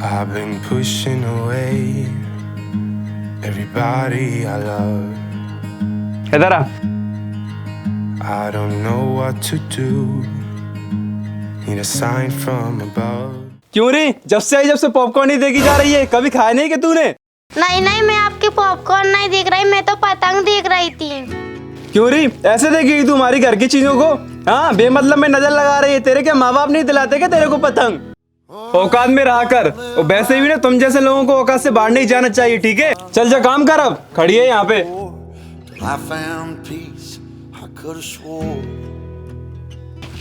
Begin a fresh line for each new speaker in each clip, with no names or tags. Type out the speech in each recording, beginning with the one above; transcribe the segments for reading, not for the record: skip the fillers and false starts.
I've been pushing away everybody I love.
इधर आ।
I don't know what to do. Need a sign from above.
क्यों रे, जब से popcorn नहीं देखी जा रही है, कभी खाया नहीं कि तूने?
नहीं नहीं, मैं आपके पॉपकॉर्न नहीं देख रही, मैं तो पतंग देख रही थी।
क्यों री, ऐसे देखेगी तू हमारी घर की चीजों को? हाँ, बेमतलब में नजर लगा रही है। तेरे क्या माँ बाप नहीं दिलाते क्या तेरे को पतंग? औकात में रहा कर। और वैसे भी ना तुम जैसे लोगों को औकात से बाहर नहीं जाना चाहिए, ठीक है? चल जा काम कर, अब खड़ी है यहाँ पे।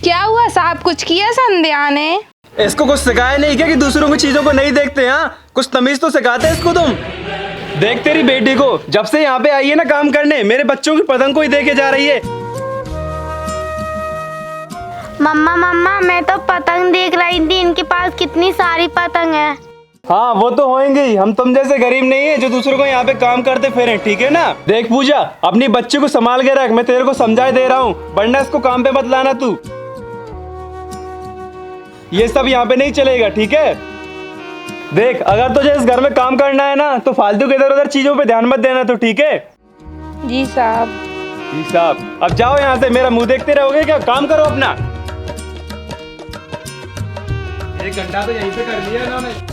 क्या हुआ साहब, कुछ किया संध्या ने?
इसको कुछ सिखाया नहीं क्या कि दूसरों की चीजों को नहीं देखते? हाँ, कुछ तमीज तो सिखाते इसको तुम। देख तेरी बेटी को, जब से यहाँ पे आई है ना काम करने, मेरे बच्चों की पतंग को ही देके जा रही है।
मम्मा मम्मा, मैं तो पतंग देख रही थी, इनके पास कितनी सारी पतंग है।
हाँ, वो तो होंगे। हम तुम जैसे गरीब नहीं है जो दूसरों को यहाँ पे काम करते फिरें, ठीक है ना? देख पूजा, अपनी बच्ची को संभाल के रख, मैं तेरे को समझा दे रहा हूँ, वरना इसको काम पे मत लाना तू। ये सब यहाँ पे नहीं चलेगा, ठीक है? देख, अगर तुझे इस घर में काम करना है ना, तो फालतू के इधर उधर चीजों पे ध्यान मत देना, तो ठीक है?
जी साहब।
जी साहब, अब जाओ यहाँ से, मेरा मुंह देखते रहोगे क्या? काम करो अपना। 1 घंटा तो यहीं पे कर लिया इन्होंने।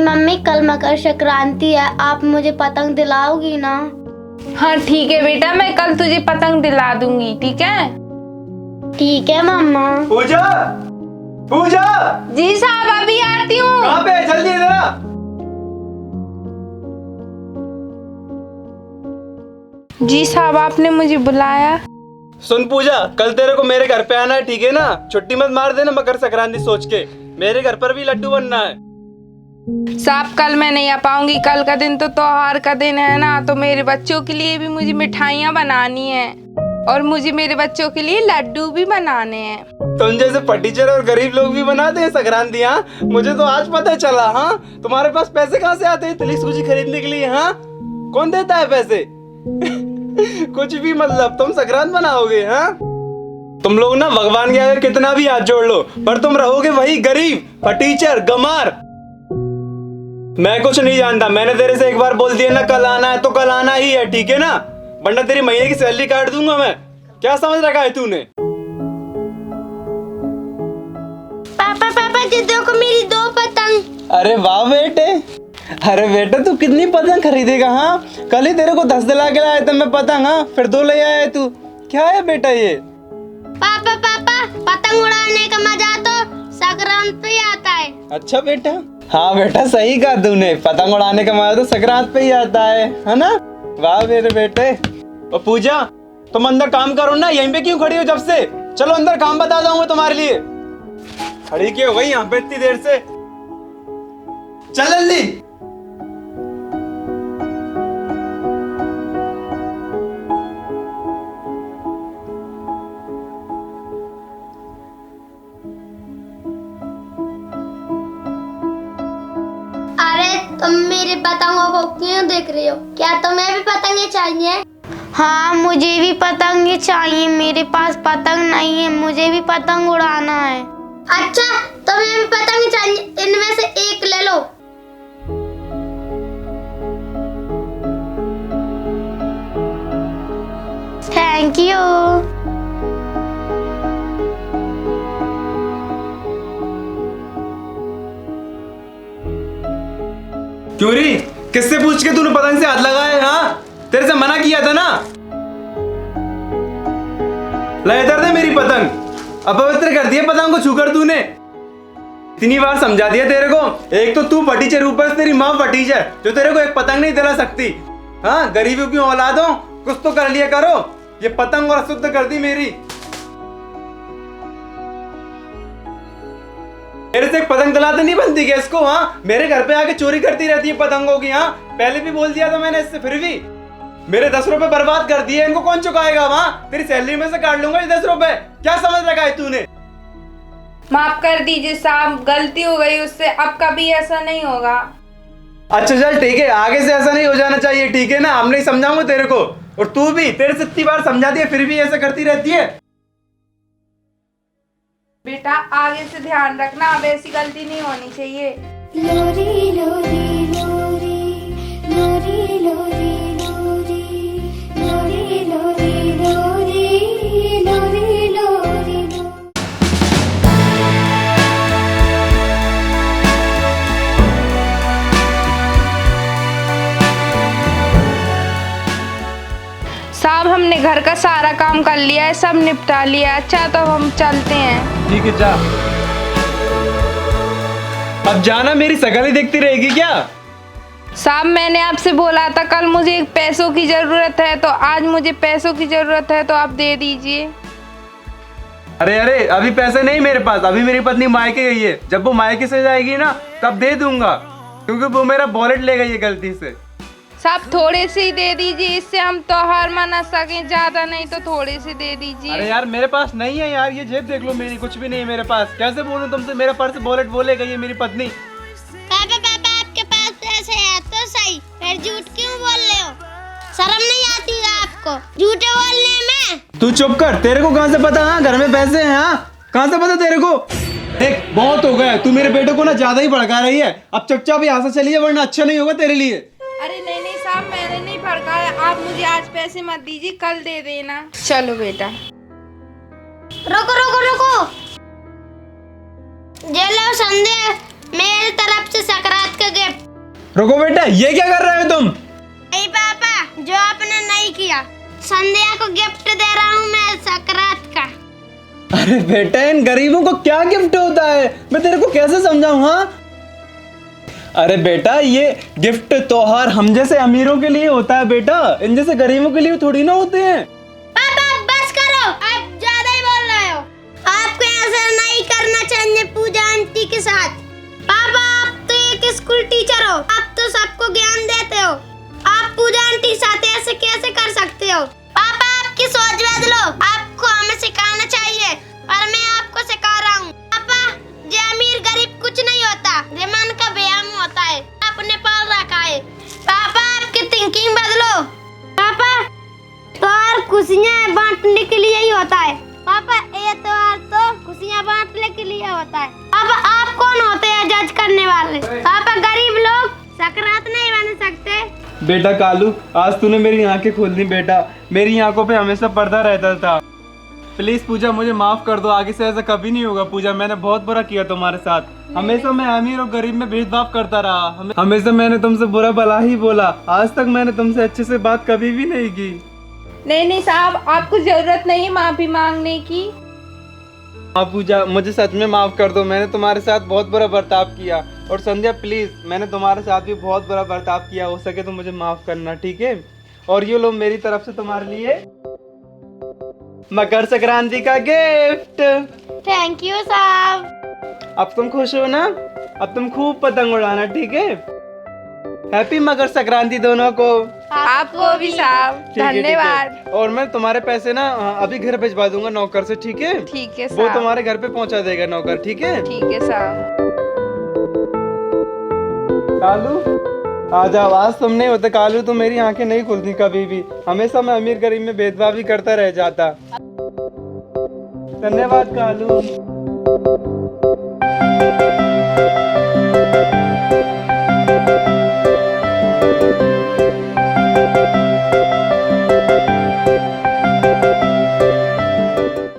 मम्मी, कल मकर संक्रांति है, आप मुझे पतंग दिलाओगी ना?
हाँ ठीक है बेटा, मैं कल तुझे पतंग दिला दूंगी, ठीक है?
ठीक है मम्मा।
पूजा, पूजा।
जी साहब, अभी आती हूँ।
कहाँ पे? जल्दी इधर आ।
जी साहब, आपने मुझे बुलाया?
सुन पूजा, कल तेरे को मेरे घर पे आना है, ठीक है ना? छुट्टी मत मार देना मकर संक्रांति सोच के। मेरे घर पर भी लड्डू बनना है।
साहब, कल मैं नहीं आ पाऊंगी। कल का दिन तो त्योहार का दिन है ना, तो मेरे बच्चों के लिए भी मुझे मिठाइयाँ बनानी है और मुझे मेरे बच्चों के लिए लड्डू भी बनाने हैं।
तुम जैसे फटीचर और गरीब लोग भी बनाते हैं संक्रांति? हाँ, मुझे तो आज पता चला। हाँ, तुम्हारे पास पैसे कहाँ से आते हैं इतनी सूजी खरीदने के लिए? हाँ, कौन देता है पैसे? कुछ भी मतलब, तुम संक्रांत बनाओगे? हाँ, तुम लोग ना भगवान के आगे कितना भी हाथ जोड़ लो, पर तुम रहोगे वही गरीब, फटीचर, गमार। मैं कुछ नहीं जानता, मैंने तेरे से एक बार बोल दिया ना कल आना है तो कल आना ही है, ठीक है ना? वरना तेरी महीने की सैलरी काट दूंगा मैं। क्या समझ रखा है तूने?
पापा जी देखो मेरी 2 पतंग।
अरे वाह बेटे, अरे बेटा तू कितनी पतंग खरीदेगा? हाँ, कल ही तेरे को 10 दिला के लाया था मैं पतंग। हाँ, फिर 2 ले आया तू। क्या है बेटा ये?
पापा पतंग उड़ाने का मजा तो संक्रांत पे ही आता है।
अच्छा बेटा, हाँ बेटा सही कहा तूने, पतंग उड़ाने का मजा तो संक्रांत पे ही आता है ना? वाह मेरे बेटे। और पूजा, तुम अंदर काम करो ना, यहीं पे क्यों खड़ी हो जब से? चलो अंदर काम बता दूंगा तुम्हारे लिए। खड़ी क्यों हो गई यहाँ पे इतनी देर से? चल जल्दी।
अरे तुम मेरी पतंगों को क्यों देख रही हो? क्या तुम्हें भी पतंगे चाहिए? हाँ, मुझे भी पतंगे चाहिए। मेरे पास पतंग नहीं है, मुझे भी पतंग उड़ाना है। अच्छा, तुम्हें भी पतंग चाहिए? इनमें से एक ले लो। Thank you.
क्यों री, किससे पूछ के तूने पतंग से हाथ लगाए? हाँ, तेरे से मना किया था ना। ले इधर दे मेरी पतंग। अपवित्र कर दिया पतंग को छूकर तूने। इतनी बार समझा दिया तेरे को। एक तो तू फटीचर, ऊपर से तेरी माँ फटीचर, जो तेरे को एक पतंग नहीं दिला सकती। हाँ, गरीबों की औलादों, कुछ तो कर लिया करो। ये पतंग और अशुद्ध कर दी मेरी। मेरे से एक पतंग दिलाते नहीं बनती क्या इसको? हाँ, मेरे घर पे आके चोरी करती रहती है पतंगों की। हाँ, पहले भी बोल दिया था मैंने इससे, फिर भी मेरे 10 रुपए बर्बाद कर दिए। इनको कौन चुकाएगा? वहाँ तेरी सैलरी में से काट लूंगा ये 10 रुपए। क्या समझ रखा है तूने?
माफ कर दीजिए साहब, गलती हो गई उससे, अब कभी ऐसा नहीं होगा।
अच्छा चल ठीक है, आगे से ऐसा नहीं हो जाना चाहिए, ठीक है ना? हम नहीं समझाऊंगा तेरे को, और तू भी, तेरे से इतनी बार समझा दिया फिर भी ऐसा करती रहती है।
बेटा आगे से ध्यान रखना, अब ऐसी गलती नहीं होनी चाहिए।
लोरी लोरी लोरी लोरी लोरी लोरी लोरी लोरी लोरी लोरी लोरी।
साहब हमने घर का सारा काम कर लिया है, सब निपटा लिया। अच्छा तो हम चलते हैं।
ठीक है जा। अब जाना, मेरी शकल ही देखती रहेगी क्या?
साहब मैंने आपसे बोला था कल मुझे पैसों की जरूरत है, तो आज मुझे पैसों की जरूरत है, तो आप दे दीजिए।
अरे अरे अभी पैसे नहीं मेरे पास, अभी मेरी पत्नी मायके गई है, जब वो मायके से जाएगी ना तब दे दूंगा, क्योंकि वो मेरा वॉलेट ले गई है गलती से।
साहब थोड़े से ही दे दीजिए, इससे हम त्योहार मना सकें, ज्यादा नहीं तो थोड़े से दे दीजिए।
अरे यार मेरे पास नहीं है यार, ये जेब देख लो मेरी, कुछ भी नहीं है मेरे पास। कैसे बोलूं तुमसे, मेरा पर्स वॉलेट वो ले गई है मेरी पत्नी।
पापा पापा आपके पास पैसे है तो सही, फिर झूठ क्यों बोल रहे हो? शर्म नहीं आती है आपको झूठे बोलने में?
तू चुप कर, तेरे को कहाँ से पता? हाँ घर में पैसे हैं, हाँ कहाँ से पता तेरे को? देख बहुत हो गया, तू मेरे बेटे को ना ज्यादा ही भड़का रही है, अब चुपचाप यहाँ से चलिए वरना अच्छा नहीं होगा तेरे लिए।
अरे नहीं नहीं साहब मैंने नहीं भड़काया, आप मुझे आज पैसे मत दीजिए, कल दे देना। चलो बेटा।
रुको रुको रुको, ये लो संध्या, मेरी तरफ से सकरात का गिफ्ट।
रुको बेटा, ये क्या कर रहे हो तुम?
नहीं पापा, जो आपने नहीं किया, संध्या को गिफ्ट दे रहा हूँ मैं सकरात का।
अरे बेटा इन गरीबों को क्या गिफ्ट होता है, मैं तेरे को कैसे समझाऊं? हाँ अरे बेटा ये गिफ्ट त्योहार हम जैसे अमीरों के लिए होता है बेटा, इन जैसे गरीबों के लिए थोड़ी ना होते हैं।
पापा बस करो, आप ज्यादा ही बोल रहे हो। आपको ऐसा नहीं करना चाहिए पूजा आंटी के साथ। पापा आप तो एक स्कूल टीचर हो, आप तो सबको ज्ञान देते हो, आप पूजा आंटी के साथ ऐसे कैसे कर सकते हो? पापा आपकी सोच बदलो, आपको हमें सिखाना चाहिए, और मैं आपको सिखा रहा हूँ। पापा ये अमीर गरीब कुछ नहीं होता, ये मन का व्यायाम होता है, आपने पाल रखा है। पापा आपकी थिंकिंग बदलो। पापा त्योहार खुशियाँ बांटने के लिए ही होता है। पापा ये त्योहार तो खुशियाँ बांटने के लिए होता है। पापा आप कौन होते हैं जज करने वाले? पापा गरीब लोग सकरात नहीं बन सकते।
बेटा कालू आज तूने मेरी आंखें खोल दी बेटा, मेरी आंखों पे हमेशा पर्दा रहता था। प्लीज पूजा मुझे माफ कर दो, आगे से ऐसा कभी नहीं होगा। पूजा मैंने बहुत बुरा किया तुम्हारे साथ, हमेशा मैं अमीर और गरीब में भेदभाव करता रहा, हमेशा मैंने तुमसे बुरा भला ही बोला, आज तक मैंने तुमसे अच्छे से बात कभी भी नहीं की।
नहीं नहीं साहब आपको जरूरत नहीं है माफी मांगने की।
हाँ पूजा मुझे सच में माफ कर दो, मैंने तुम्हारे साथ बहुत बुरा बर्ताव किया। और संध्या प्लीज मैंने तुम्हारे साथ भी बहुत बुरा बर्ताव किया, हो सके तो मुझे माफ करना, ठीक है? और ये लो मेरी तरफ से तुम्हारे लिए मकर संक्रांति का गिफ्ट।
थैंक यू साहब।
अब तुम खुश हो ना? अब तुम खूब पतंग उड़ाना, ठीक है? हैप्पी मकर संक्रांति दोनों को।
आपको भी साहब,
ठीक है, ठीक है।
धन्यवाद।
और मैं तुम्हारे पैसे ना अभी घर भिजवा दूंगा नौकर से, ठीक है?
ठीक है
वो
साहब।
तुम्हारे घर पे पहुंचा देगा नौकर, ठीक है?
ठीक है साहब।
कालू आ जाओ, आज तुम नहीं होते कालू तो मेरी आंखें नहीं खुलती कभी भी, हमेशा मैं अमीर गरीब में भेदभाव ही करता रह जाता। धन्यवाद कालू।